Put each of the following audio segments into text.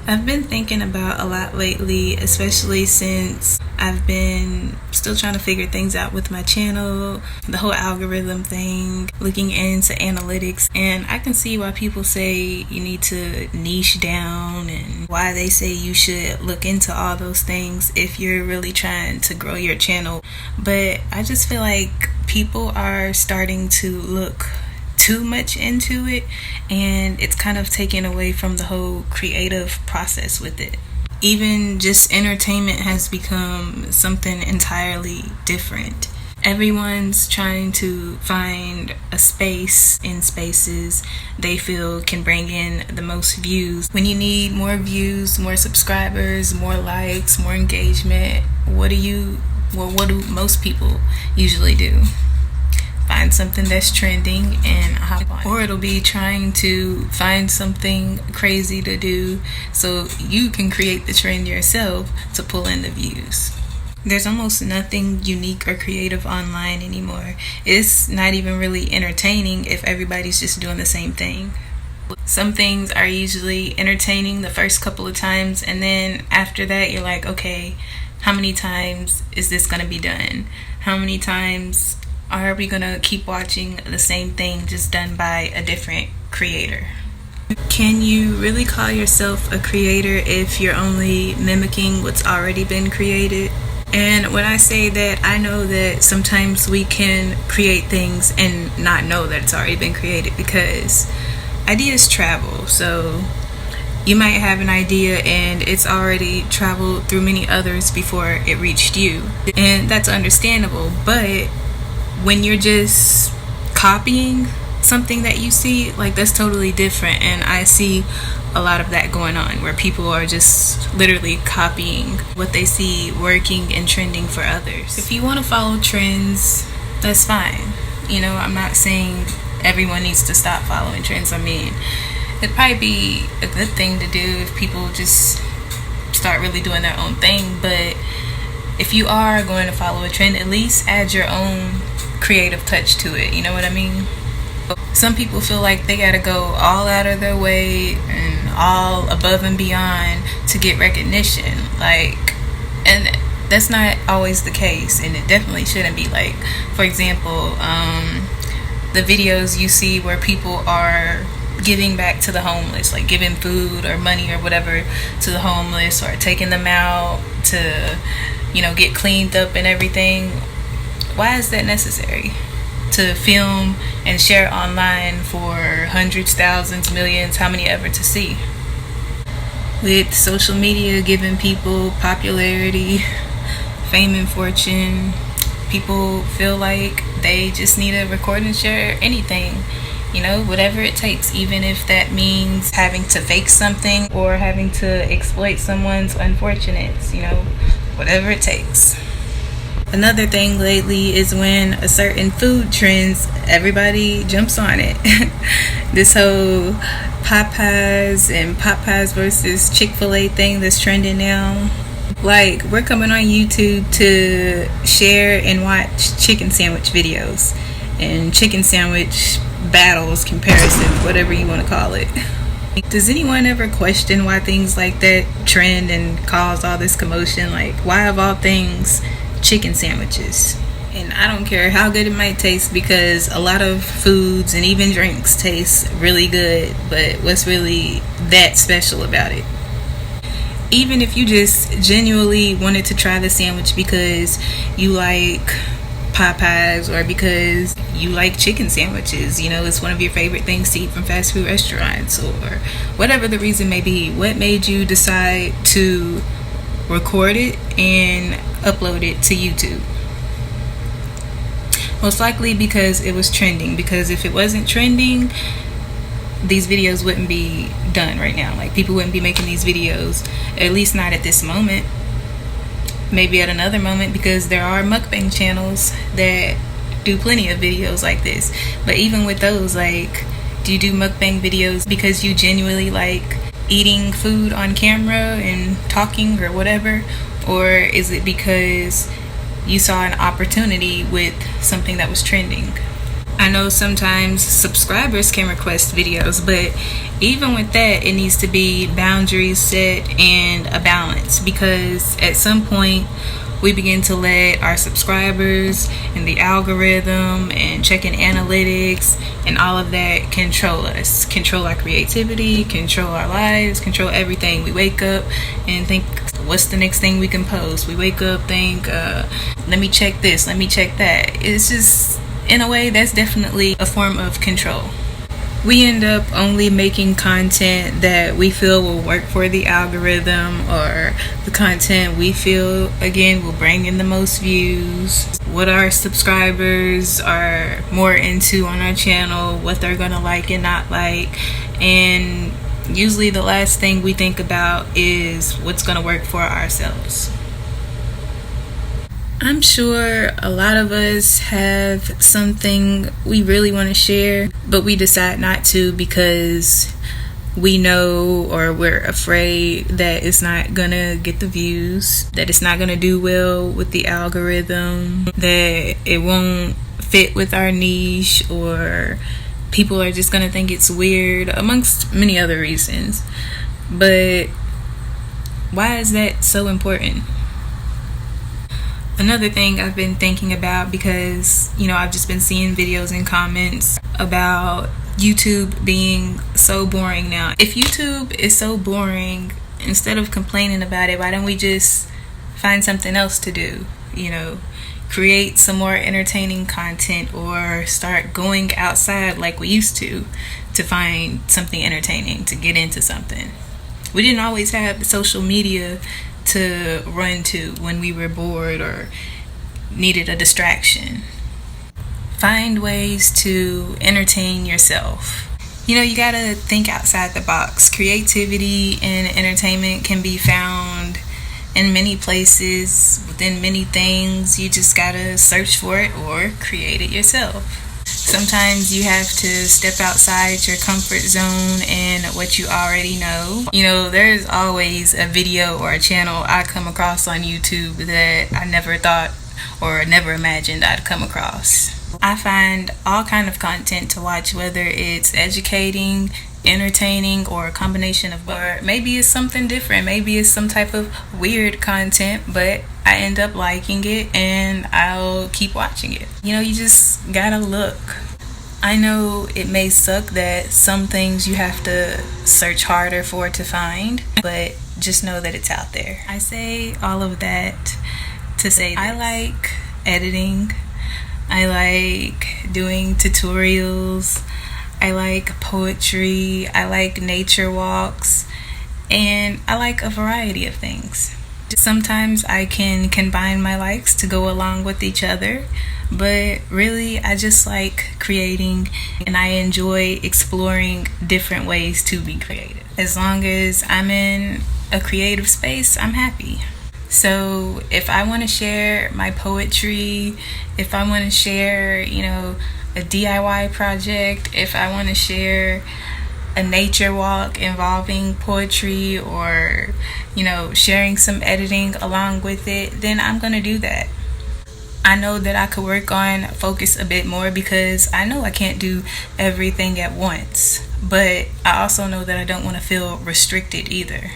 I've been thinking about a lot lately, especially since I've been still trying to figure things out with my channel, the whole algorithm thing, looking into analytics, and I can see why people say you need to niche down and why they say you should look into all those things if you're really trying to grow your channel. But I just feel like people are starting to look too much into it, and it's kind of taken away from the whole creative process with it. Even just entertainment has become something entirely different. Everyone's trying to find a space in spaces they feel can bring in the most views. When you need more views, more subscribers, more likes, more engagement, what do most people usually do? Find something that's trending and hop on. Or it'll be trying to find something crazy to do so you can create the trend yourself to pull in the views. There's almost nothing unique or creative online anymore. It's not even really entertaining if everybody's just doing the same thing. Some things are usually entertaining the first couple of times, and then after that you're like, okay, how many times is this gonna be done? How many times are we gonna keep watching the same thing just done by a different creator? Can you really call yourself a creator if you're only mimicking what's already been created? And when I say that, I know that sometimes we can create things and not know that it's already been created, because ideas travel. So you might have an idea and it's already traveled through many others before it reached you, and that's understandable. But when you're just copying something that you see, like, that's totally different. And I see a lot of that going on, where people are just literally copying what they see working and trending for others. If you want to follow trends, that's fine. You know, I'm not saying everyone needs to stop following trends. I mean, it'd probably be a good thing to do if people just start really doing their own thing. But if you are going to follow a trend, at least add your own creative touch to it. You know what I mean? Some people feel like they gotta go all out of their way and all above and beyond to get recognition. And that's not always the case, and it definitely shouldn't be. Like, for example, the videos you see where people are giving back to the homeless, like giving food or money or whatever to the homeless, or taking them out to, get cleaned up and everything. Why is that necessary? To film and share online for hundreds, thousands, millions, how many ever to see? With social media giving people popularity, fame, and fortune, people feel like they just need to record and share anything, whatever it takes, even if that means having to fake something or having to exploit someone's unfortunates, whatever it takes. Another thing lately is when a certain food trends, everybody jumps on it. This whole Popeyes and Popeyes versus Chick-fil-A thing that's trending now. Like, we're coming on YouTube to share and watch chicken sandwich videos and chicken sandwich battles, comparisons, whatever you want to call it. Does anyone ever question why things like that trend and cause all this commotion? Like, why of all things chicken sandwiches? And I don't care how good it might taste, because a lot of foods and even drinks taste really good, but what's really that special about it? Even if you just genuinely wanted to try the sandwich because you like Popeyes or because you like chicken sandwiches, it's one of your favorite things to eat from fast food restaurants, or whatever the reason may be, what made you decide to record it and upload it to YouTube? Most likely because it was trending, because if it wasn't trending, these videos wouldn't be done right now. Like, people wouldn't be making these videos, at least not at this moment. Maybe at another moment, because there are mukbang channels that do plenty of videos like this. But even with those, like, do you do mukbang videos because you genuinely like eating food on camera and talking or whatever? Or is it because you saw an opportunity with something that was trending? I know sometimes subscribers can request videos, but even with that, it needs to be boundaries set and a balance, because at some point we begin to let our subscribers and the algorithm and checking analytics and all of that control us, control our creativity, control our lives, control everything. We wake up and think, what's the next thing we can post? We wake up, think, let me check this, let me check that. It's just, in a way, that's definitely a form of control. We end up only making content that we feel will work for the algorithm, or the content we feel, again, will bring in the most views, what our subscribers are more into on our channel, what they're gonna like and not like. And usually the last thing we think about is what's gonna work for ourselves. I'm sure a lot of us have something we really want to share, but we decide not to because we know, or we're afraid that it's not gonna get the views, that it's not gonna do well with the algorithm, that it won't fit with our niche, or people are just gonna think it's weird, amongst many other reasons. But why is that so important? Another thing I've been thinking about, because, I've just been seeing videos and comments about YouTube being so boring now. If YouTube is so boring, instead of complaining about it, why don't we just find something else to do? Create some more entertaining content, or start going outside like we used to find something entertaining, to get into something. We didn't always have social media to run to when we were bored or needed a distraction. Find ways to entertain yourself. You gotta think outside the box. Creativity and entertainment can be found in many places, within many things. You just gotta search for it or create it yourself. Sometimes you have to step outside your comfort zone and what you already know. There's always a video or a channel I come across on YouTube that I never thought or never imagined I'd come across. I find all kind of content to watch, whether it's educating, entertaining, or a combination of both. Or maybe it's something different. Maybe it's some type of weird content, but I end up liking it and I'll keep watching it. You just gotta look. I know it may suck that some things you have to search harder for to find, but just know that it's out there. I say all of that to say I like editing. I like doing tutorials. I like poetry. I like nature walks. And I like a variety of things. Sometimes I can combine my likes to go along with each other, but really I just like creating, and I enjoy exploring different ways to be creative. As long as I'm in a creative space, I'm happy. So if I want to share my poetry, if I want to share, a DIY project, if I want to share a nature walk involving poetry, or sharing some editing along with it, then I'm gonna do that. I know that I could work on focus a bit more, because I know I can't do everything at once, but I also know that I don't want to feel restricted either.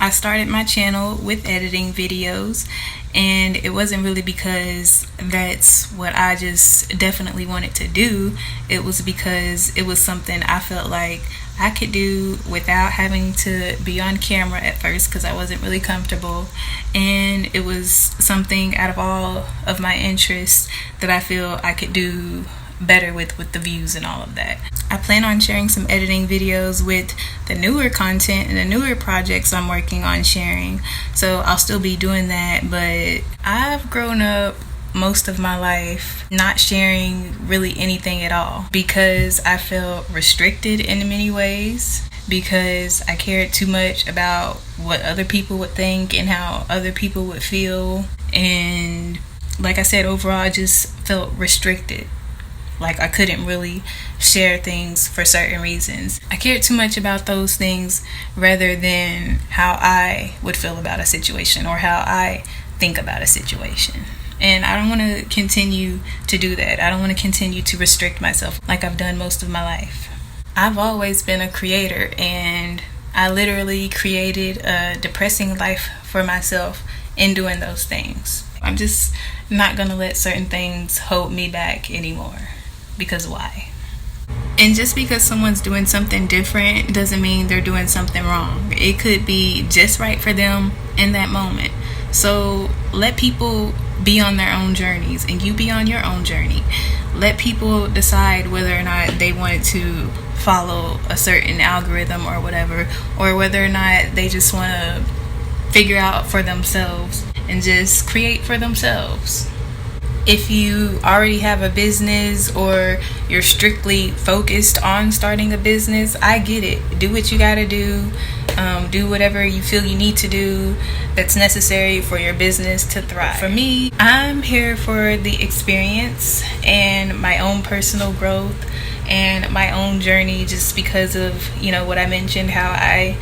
I started my channel with editing videos, and it wasn't really because that's what I just definitely wanted to do. It was because it was something I felt like I could do without having to be on camera at first, because I wasn't really comfortable, and it was something out of all of my interests that I feel I could do better with the views and all of that. I plan on sharing some editing videos with the newer content and the newer projects I'm working on sharing, so I'll still be doing that. But I've grown up most of my life not sharing really anything at all, because I felt restricted in many ways, because I cared too much about what other people would think and how other people would feel. And like I said, overall I just felt restricted. Like I couldn't really share things for certain reasons. I cared too much about those things rather than how I would feel about a situation or how I think about a situation. And I don't want to continue to do that. I don't want to continue to restrict myself like I've done most of my life. I've always been a creator, and I literally created a depressing life for myself in doing those things. I'm just not going to let certain things hold me back anymore. Because why? And just because someone's doing something different doesn't mean they're doing something wrong. It could be just right for them in that moment. So let people be on their own journeys, and you be on your own journey. Let people decide whether or not they want to follow a certain algorithm or whatever, or whether or not they just want to figure out for themselves and just create for themselves. If you already have a business, or you're strictly focused on starting a business, I get it. Do what you gotta do. Do whatever you feel you need to do that's necessary for your business to thrive. For me, I'm here for the experience and my own personal growth and my own journey, just because of, what I mentioned, how I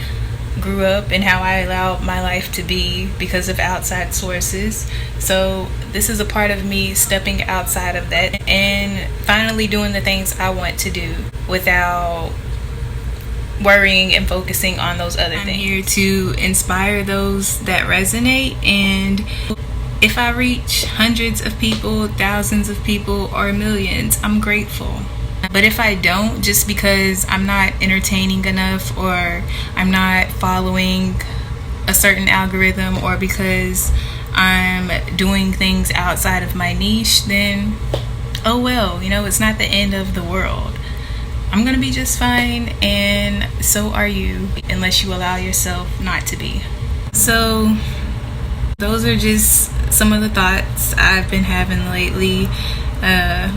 grew up and how I allowed my life to be because of outside sources. So this is a part of me stepping outside of that and finally doing the things I want to do without worrying and focusing on those other things. I'm here to inspire those that resonate, and if I reach hundreds of people, thousands of people, or millions, I'm grateful. But if I don't, just because I'm not entertaining enough, or I'm not following a certain algorithm, or because I'm doing things outside of my niche, then oh well, it's not the end of the world. I'm gonna be just fine, and so are you, unless you allow yourself not to be. So those are just some of the thoughts I've been having lately.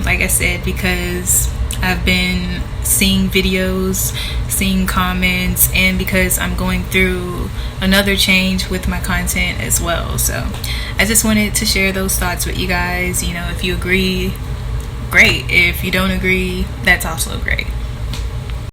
Like I said, because I've been seeing videos, seeing comments, and because I'm going through another change with my content as well. So I just wanted to share those thoughts with you guys. If you agree, great. If you don't agree, that's also great.